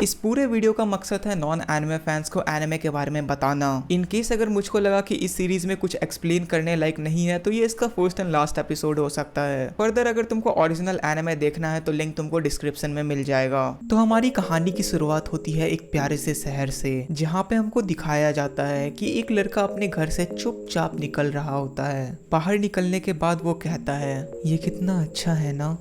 इस पूरे वीडियो का मकसद है नॉन एनिमे फैंस को एनिमे के बारे में बताना। इन केस अगर मुझको लगा कि इस सीरीज में कुछ एक्सप्लेन करने लायक नहीं है तो ये इसका फर्स्ट एंड लास्ट एपिसोड हो सकता है। फर्दर अगर तुमको ओरिजिनल एनिमे देखना है तो लिंक तुमको डिस्क्रिप्शन में मिल जाएगा। तो हमारी कहानी की शुरुआत होती है एक प्यारे से शहर से, जहाँ पे हमको दिखाया जाता है कि एक लड़का अपने घर से चुपचाप निकल रहा होता है। बाहर निकलने के बाद वो कहता है, ये कितना अच्छा है ना,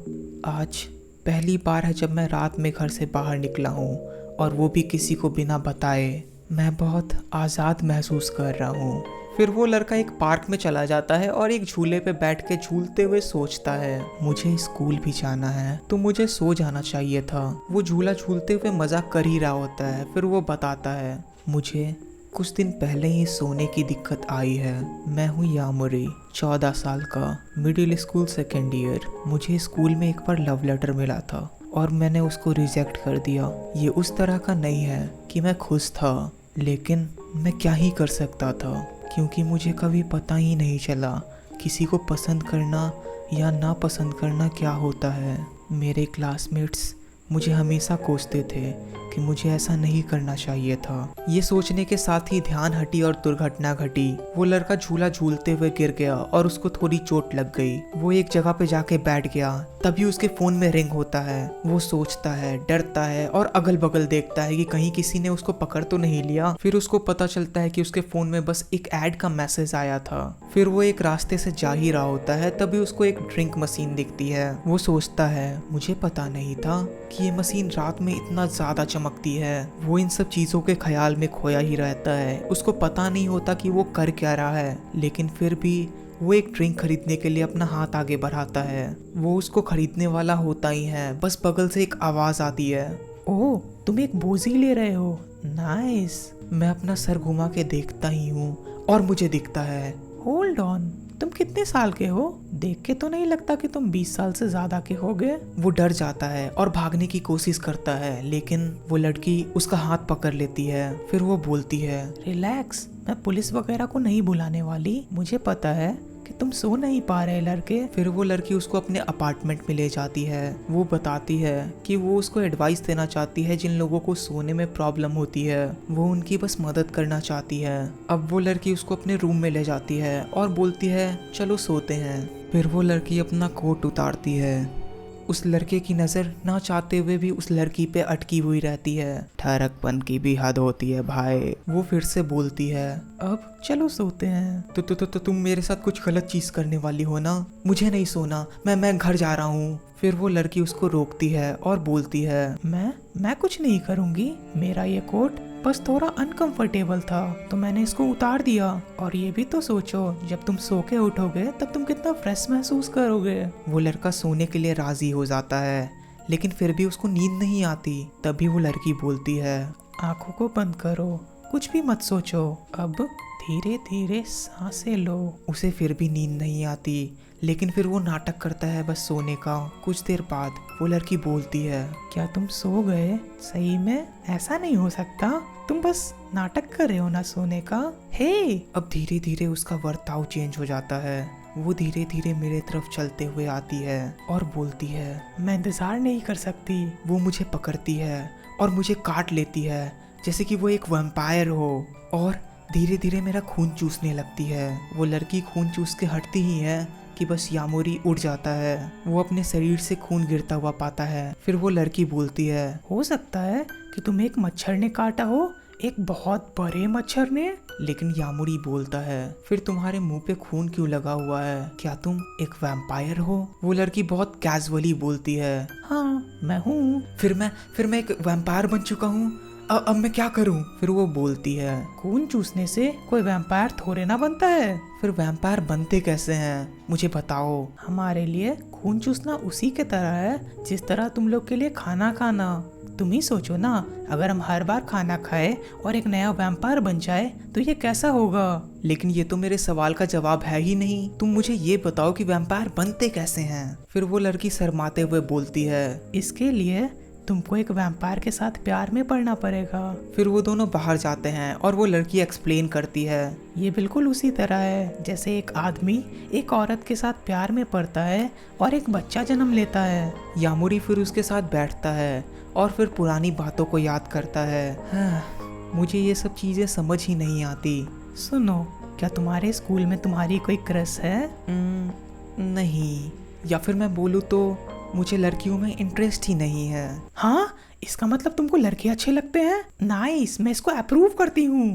आज पहली बार है जब मैं रात में घर से बाहर निकला हूँ और वो भी किसी को बिना बताए। मैं बहुत आज़ाद महसूस कर रहा हूँ। फिर वो लड़का एक पार्क में चला जाता है और एक झूले पे बैठ के झूलते हुए सोचता है, मुझे स्कूल भी जाना है तो मुझे सो जाना चाहिए था। वो झूला झूलते हुए मजाक कर ही रहा होता है। फिर वो बताता है, मुझे कुछ दिन पहले ही सोने की दिक्कत आई है। मैं हूँ यामुरी, 14 साल का, मिडिल स्कूल सेकेंड ईयर। मुझे स्कूल में एक बार लव लेटर मिला था और मैंने उसको रिजेक्ट कर दिया। ये उस तरह का नहीं है कि मैं खुश था, लेकिन मैं क्या ही कर सकता था, क्योंकि मुझे कभी पता ही नहीं चला किसी को पसंद करना या ना पसंद करना क्या होता है। मेरे क्लासमेट्स मुझे हमेशा कोसते थे कि मुझे ऐसा नहीं करना चाहिए था। ये सोचने के साथ ही ध्यान हटी और दुर्घटना घटी। वो लड़का झूला झूलते हुए गिर गया और उसको थोड़ी चोट लग गई। वो एक जगह पे जाके बैठ गया। तभी उसके फोन में रिंग होता है। वो सोचता है, डरता है और अगल बगल देखता है कि कहीं किसी ने उसको पकड़ तो नहीं लिया। फिर उसको पता चलता है कि उसके फोन में बस एक ऐड का मैसेज आया था। फिर वो एक रास्ते से जा ही रहा होता है, तभी उसको एक ड्रिंक मशीन दिखती है। वो सोचता है, मुझे पता नहीं था कि ये मशीन रात में इतना ज्यादा चमकती है। वो इन सब चीजों के ख्याल में खोया ही रहता है। उसको पता नहीं होता कि वो कर क्या रहा है, लेकिन फिर भी वो एक ड्रिंक खरीदने के लिए अपना हाथ आगे बढ़ाता है। वो उसको खरीदने वाला होता ही है, बस बगल से एक आवाज आती है, ओह तुम एक बोझी ले रहे हो, नाइस। मैं अपना सर घुमा के देखता ही हूँ और मुझे दिखता है, होल्ड ऑन, तुम कितने साल के हो? देख के तो नहीं लगता कि तुम 20 साल से ज्यादा के हो गए। वो डर जाता है और भागने की कोशिश करता है, लेकिन वो लड़की उसका हाथ पकड़ लेती है। फिर वो बोलती है, रिलैक्स, मैं पुलिस वगैरह को नहीं बुलाने वाली। मुझे पता है कि तुम सो नहीं पा रहे लड़के। फिर वो लड़की उसको अपने अपार्टमेंट में ले जाती है। वो बताती है कि वो उसको एडवाइस देना चाहती है जिन लोगों को सोने में प्रॉब्लम होती है। वो उनकी बस मदद करना चाहती है। अब वो लड़की उसको अपने रूम में ले जाती है और बोलती है, चलो सोते हैं। फिर वो लड़की अपना कोट उतारती है। उस लड़के की नज़र ना चाहते हुए भी उस लड़की पे अटकी हुई रहती है। ठहरकपन की भी हद होती है भाई। वो फिर से बोलती है, अब चलो सोते हैं। तो तुम मेरे साथ कुछ गलत चीज करने वाली हो ना? मुझे नहीं सोना, मैं घर जा रहा हूँ। फिर वो लड़की उसको रोकती है और बोलती है, मैं कुछ नहीं करूँगी। मेरा ये कोट बस थोड़ा अनकंफर्टेबल था तो मैंने इसको उतार दिया। और ये भी तो सोचो, जब तुम सो के उठोगे तब तुम कितना फ्रेश महसूस करोगे। वो लड़का सोने के लिए राजी हो जाता है, लेकिन फिर भी उसको नींद नहीं आती। तभी वो लड़की बोलती है, आंखों को बंद करो, कुछ भी मत सोचो, अब धीरे धीरे सांसें लो। उसे फिर भी नींद नहीं आती, लेकिन फिर वो नाटक करता है बस सोने का। कुछ देर बाद वो लड़की बोलती है, क्या तुम सो गए? सही में ऐसा नहीं हो सकता, तुम बस नाटक कर रहे हो ना सोने का। हे अब धीरे धीरे उसका बर्ताव चेंज हो जाता है। वो धीरे धीरे मेरे तरफ चलते हुए आती है और बोलती है, मैं इंतजार नहीं कर सकती। वो मुझे पकड़ती है और मुझे काट लेती है जैसे कि वो एक वैम्पायर हो, और धीरे धीरे मेरा खून चूसने लगती है। वो लड़की खून चूस के हटती ही है कि बस यामुरी उड़ जाता है। वो अपने शरीर से खून गिरता हुआ पाता है। फिर वो लड़की बोलती है, हो सकता है कि तुम एक मच्छर ने काटा हो, एक बहुत बड़े मच्छर ने। लेकिन यामुरी बोलता है, फिर तुम्हारे मुंह पे खून क्यों लगा हुआ है? क्या तुम एक वैम्पायर हो? वो लड़की बहुत कैजुअली बोलती है, हाँ मैं हूँ। फिर मैं एक वैम्पायर बन चुका हूँ, अब मैं क्या करूं? फिर वो बोलती है, खून चूसने से कोई वैम्पायर थोड़े ना बनता है। फिर वैम्पायर बनते कैसे हैं, मुझे बताओ। हमारे लिए खून चूसना उसी के तरह है जिस तरह तुम लोग के लिए खाना खाना। तुम ही सोचो ना, अगर हम हर बार खाना खाए और एक नया वैम्पायर बन जाए तो ये कैसा होगा? लेकिन ये तो मेरे सवाल का जवाब है ही नहीं। तुम मुझे ये बताओ कि वैम्पायर बनते कैसे हैं? फिर वो लड़की शर्माते हुए बोलती है, इसके लिए तुमको एक वैम्पायर के साथ प्यार में पड़ना पड़ेगा। फिर वो दोनों बाहर जाते हैं और वो लड़की एक्सप्लेन करती है, ये बिल्कुल उसी तरह है जैसे एक आदमी एक औरत के साथ प्यार में पड़ता है और एक बच्चा जन्म लेता है। यामुरी फिर उसके साथ बैठता है और फिर पुरानी बातों को याद करता है। हाँ, मुझे ये सब चीजें समझ ही नहीं आती। सुनो, क्या तुम्हारे स्कूल में तुम्हारी कोई क्रश है? नहीं, या फिर मैं बोलूँ तो मुझे लड़कियों में इंटरेस्ट ही नहीं है। हाँ, इसका मतलब तुमको लड़के अच्छे लगते हैं। नाइस, मैं इसको अप्रूव करती हूँ।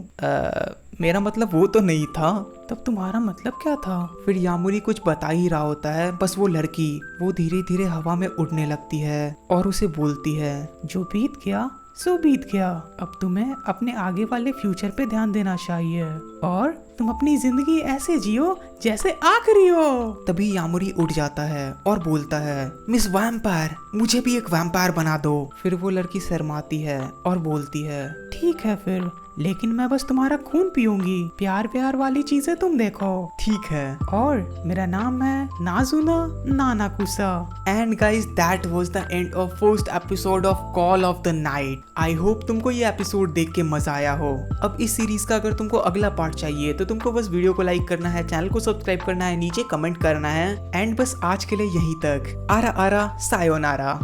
मेरा मतलब वो तो नहीं था। तब तुम्हारा मतलब क्या था? फिर यामुरी कुछ बता ही रहा होता है, बस वो लड़की वो धीरे धीरे हवा में उड़ने लगती है और उसे बोलती है, जो बीत गया सो बीत गया, अब तुम्हें अपने आगे वाले फ्यूचर पे ध्यान देना चाहिए और तुम अपनी जिंदगी ऐसे जियो जैसे आखिरी हो। तभी यामुरी उठ जाता है और बोलता है, मिस वैम्पायर, मुझे भी एक वैम्पायर बना दो। फिर वो लड़की शर्माती है और बोलती है, ठीक है फिर, लेकिन मैं बस तुम्हारा खून पीऊंगी, प्यार प्यार वाली चीजें तुम देखो। ठीक है। और मेरा नाम है Nazuna Nanakusa. And guys, that was the end of first episode of Call of the Night. I hope तुमको ये एपिसोड देख के मजा आया हो। अब इस सीरीज का अगर तुमको अगला पार्ट चाहिए तो तुमको बस वीडियो को लाइक करना है, चैनल को सब्सक्राइब करना है, नीचे कमेंट करना है। एंड बस आज के लिए यहीं तक। आरा आरा सायोनारा।